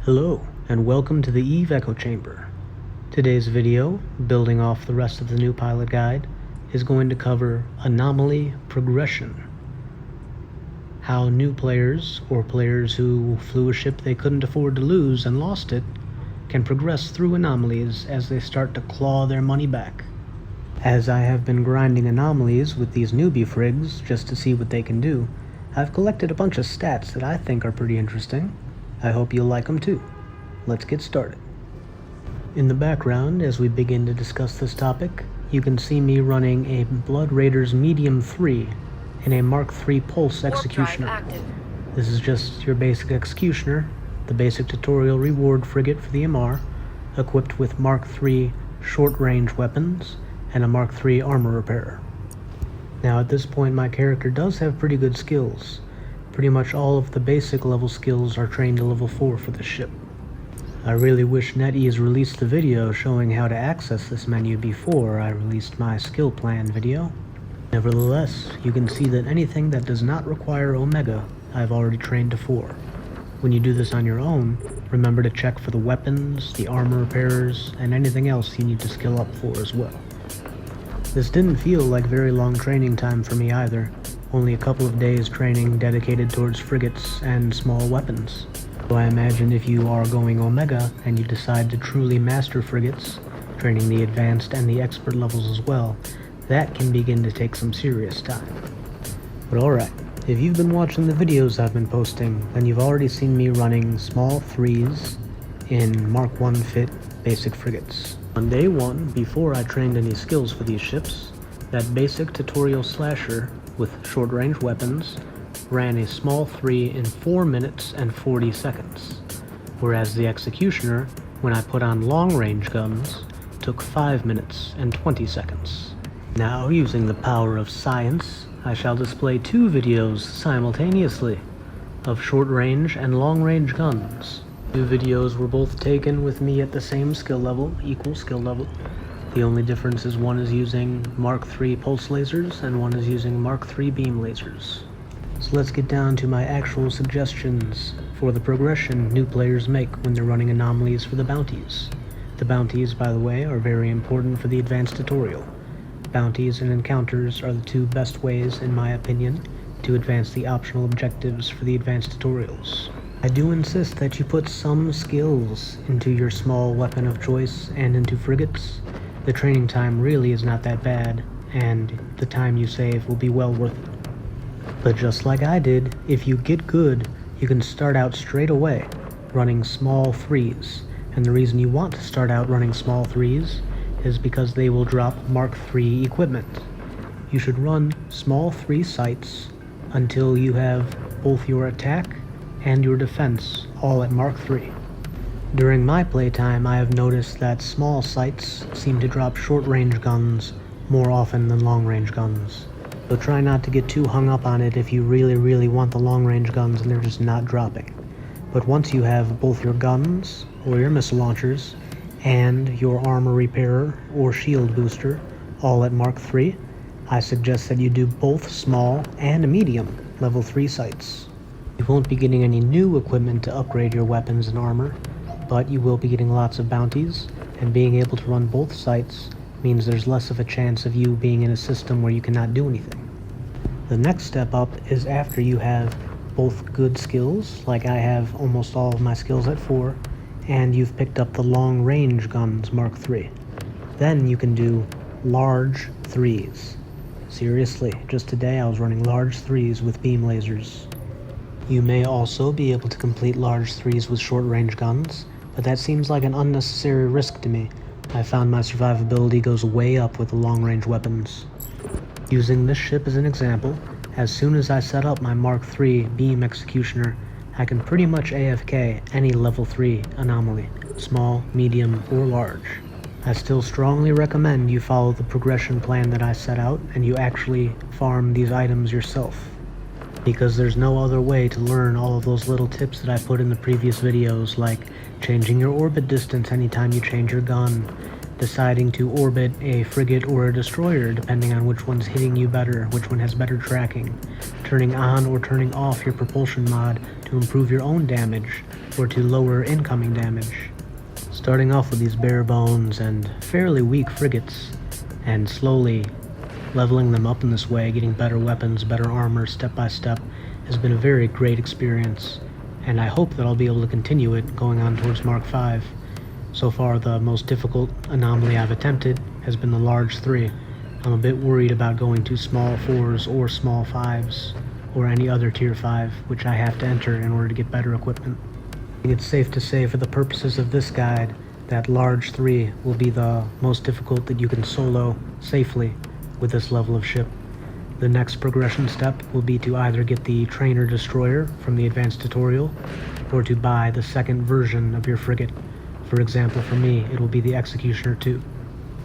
Hello, and welcome to the Eve Echo Chamber. Today's video, building off the rest of the new pilot guide, is going to cover Anomaly progression. How new players, or players who flew a ship they couldn't afford to lose and lost it, can progress through anomalies as they start to claw their money back. As I have been grinding anomalies with these newbie frigs just to see what they can do, I've collected a bunch of stats that I think are pretty interesting. I hope you'll like them too. Let's get started. In the background, as we begin to discuss this topic, you can see me running a Blood Raiders Medium 3 in a Mark III Pulse Executioner. This is just your basic executioner, the basic tutorial reward frigate for the Amarr, equipped with Mark III short-range weapons and a Mark III armor repairer. Now at this point my character does have pretty good skills. Pretty much all of the basic level skills are trained to level 4 for this ship. I really wish NetEase released the video showing how to access this menu before I released my skill plan video. Nevertheless, you can see that anything that does not require Omega, I've already trained to 4. When you do this on your own, remember to check for the weapons, the armor repairers, and anything else you need to skill up for as well. This didn't feel like very long training time for me either. Only a couple of days training dedicated towards frigates and small weapons. So I imagine if you are going Omega and you decide to truly master frigates, training the advanced and the expert levels as well, that can begin to take some serious time. But alright, if you've been watching the videos I've been posting, then you've already seen me running small 3s in Mark I fit basic frigates. On day 1, before I trained any skills for these ships, that basic tutorial slasher with short-range weapons ran a small 3 in 4 minutes and 40 seconds, whereas the executioner, when I put on long-range guns, took 5 minutes and 20 seconds. Now, using the power of science, I shall display 2 videos simultaneously of short-range and long-range guns. 2 videos were both taken with me at the same skill level, equal skill level. The only difference is one is using Mark III pulse lasers and one is using Mark III beam lasers. So let's get down to my actual suggestions for the progression new players make when they're running anomalies for the bounties. The bounties, by the way, are very important for the advanced tutorial. Bounties and encounters are the 2 best ways, in my opinion, to advance the optional objectives for the advanced tutorials. I do insist that you put some skills into your small weapon of choice and into frigates. The training time really is not that bad, and the time you save will be well worth it. But just like I did, if you get good, you can start out straight away running small 3s. And the reason you want to start out running small 3s is because they will drop Mark III equipment. You should run small 3 sights until you have both your attack and your defense all at Mark III. During my playtime, I have noticed that small sights seem to drop short-range guns more often than long-range guns. So try not to get too hung up on it if you really want the long-range guns and they're just not dropping. But once you have both your guns, or your missile launchers, and your armor repairer or shield booster all at Mark III, I suggest that you do both small and medium level 3 sights. You won't be getting any new equipment to upgrade your weapons and armor, but you will be getting lots of bounties, and being able to run both sights means there's less of a chance of you being in a system where you cannot do anything. The next step up is after you have both good skills, like I have almost all of my skills at 4, and you've picked up the long-range guns Mark III. Then you can do large 3s. Seriously, just today I was running large 3s with beam lasers. You may also be able to complete large 3s with short-range guns, but that seems like an unnecessary risk to me. I found my survivability goes way up with the long-range weapons. Using this ship as an example, as soon as I set up my Mark III beam executioner, I can pretty much AFK any level 3 anomaly, small, medium, or large. I still strongly recommend you follow the progression plan that I set out and you actually farm these items yourself, because there's no other way to learn all of those little tips that I put in the previous videos, like changing your orbit distance anytime you change your gun, deciding to orbit a frigate or a destroyer depending on which one's hitting you better, which one has better tracking, turning on or turning off your propulsion mod to improve your own damage, or to lower incoming damage. Starting off with these bare bones and fairly weak frigates, and slowly leveling them up in this way, getting better weapons, better armor step by step, has been a very great experience, and I hope that I'll be able to continue it going on towards Mark V. So far, the most difficult anomaly I've attempted has been the large 3. I'm a bit worried about going to small 4s or small 5s, or any other tier 5, which I have to enter in order to get better equipment. I think it's safe to say, for the purposes of this guide, that large 3 will be the most difficult that you can solo safely with this level of ship. The next progression step will be to either get the trainer destroyer from the advanced tutorial, or to buy the second version of your frigate. For example, for me, it will be the Executioner 2.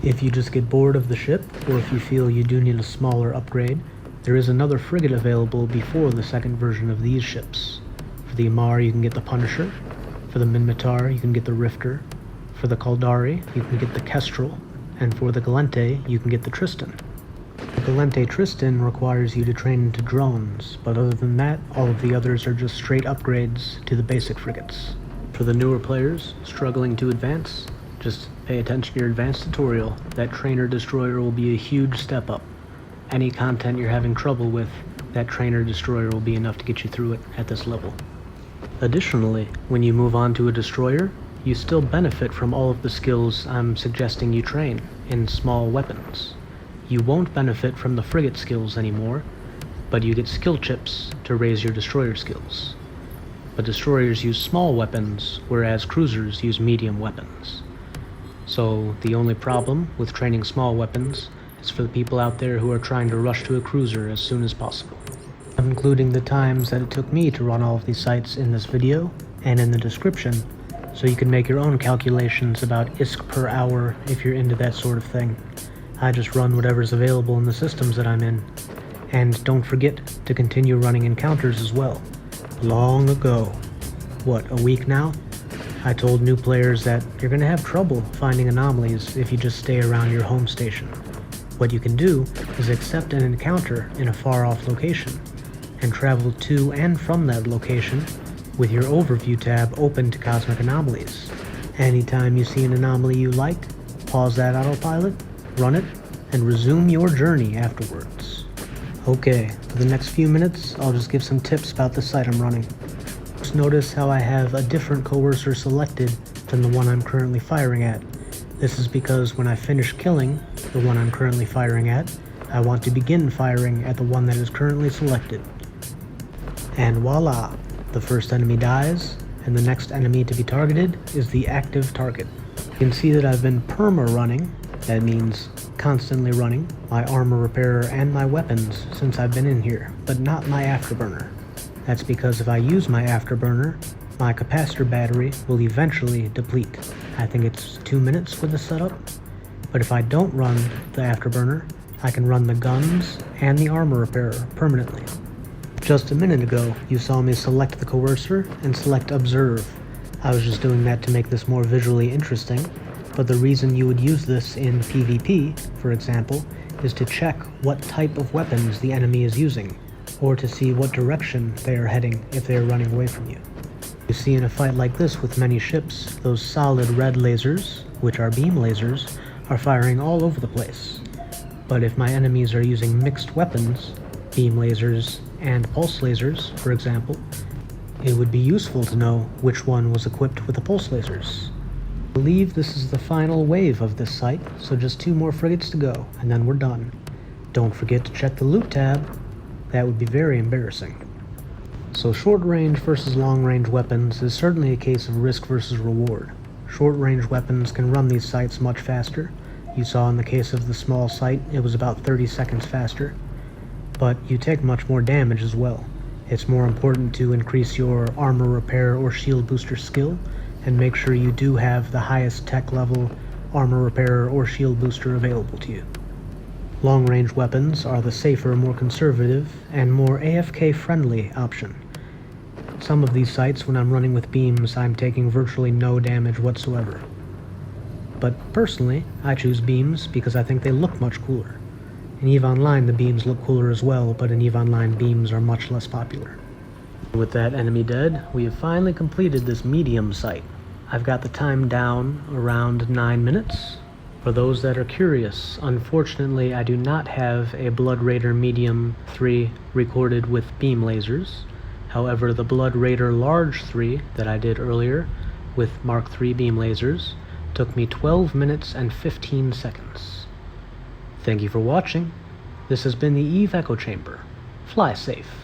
If you just get bored of the ship, or if you feel you do need a smaller upgrade, there is another frigate available before the second version of these ships. For the Amarr, you can get the Punisher. For the Minmatar, you can get the Rifter. For the Caldari, you can get the Kestrel. And for the Galente, you can get the Tristan. The Galente Tristan requires you to train into drones, but other than that, all of the others are just straight upgrades to the basic frigates. For the newer players struggling to advance, just pay attention to your advanced tutorial. That trainer destroyer will be a huge step up. Any content you're having trouble with, that trainer destroyer will be enough to get you through it at this level. Additionally, when you move on to a destroyer, you still benefit from all of the skills I'm suggesting you train in small weapons. You won't benefit from the frigate skills anymore, but you get skill chips to raise your destroyer skills. But destroyers use small weapons, whereas cruisers use medium weapons. So the only problem with training small weapons is for the people out there who are trying to rush to a cruiser as soon as possible. I'm including the times that it took me to run all of these sites in this video and in the description, so you can make your own calculations about ISK per hour if you're into that sort of thing. I just run whatever's available in the systems that I'm in. And don't forget to continue running encounters as well. Long ago, what, a week now? I told new players that you're going to have trouble finding anomalies if you just stay around your home station. What you can do is accept an encounter in a far-off location, and travel to and from that location with your overview tab open to cosmic anomalies. Anytime you see an anomaly you like, pause that autopilot, run it, and resume your journey afterwards. Okay, for the next few minutes, I'll just give some tips about the site I'm running. Just notice how I have a different coercer selected than the one I'm currently firing at. This is because when I finish killing the one I'm currently firing at, I want to begin firing at the one that is currently selected. And voila! The first enemy dies, and the next enemy to be targeted is the active target. You can see that I've been perma-running. That means constantly running my armor repairer and my weapons since I've been in here, but not my afterburner. That's because if I use my afterburner, my capacitor battery will eventually deplete. I think it's 2 minutes with the setup, but if I don't run the afterburner, I can run the guns and the armor repairer permanently. Just a minute ago, you saw me select the coercer and select observe. I was just doing that to make this more visually interesting. But the reason you would use this in PvP, for example, is to check what type of weapons the enemy is using, or to see what direction they are heading if they are running away from you. You see, in a fight like this with many ships, those solid red lasers, which are beam lasers, are firing all over the place. But if my enemies are using mixed weapons, beam lasers and pulse lasers, for example, it would be useful to know which one was equipped with the pulse lasers. I believe this is the final wave of this site, so just 2 more frigates to go, and then we're done. Don't forget to check the loot tab. That would be very embarrassing. So short range versus long range weapons is certainly a case of risk versus reward. Short range weapons can run these sites much faster. You saw in the case of the small site, it was about 30 seconds faster. But you take much more damage as well. It's more important to increase your armor repair or shield booster skill, and make sure you do have the highest tech level armor repairer or shield booster available to you. Long-range weapons are the safer, more conservative, and more AFK-friendly option. Some of these sites, when I'm running with beams, I'm taking virtually no damage whatsoever. But personally, I choose beams because I think they look much cooler. In EVE Online, the beams look cooler as well, but in EVE Online, beams are much less popular. With that enemy dead, we have finally completed this medium site. I've got the time down around 9 minutes. For those that are curious, unfortunately I do not have a Blood Raider Medium 3 recorded with beam lasers. However, the Blood Raider Large 3 that I did earlier with Mark III beam lasers took me 12 minutes and 15 seconds. Thank you for watching. This has been the Eve Echo Chamber. Fly safe.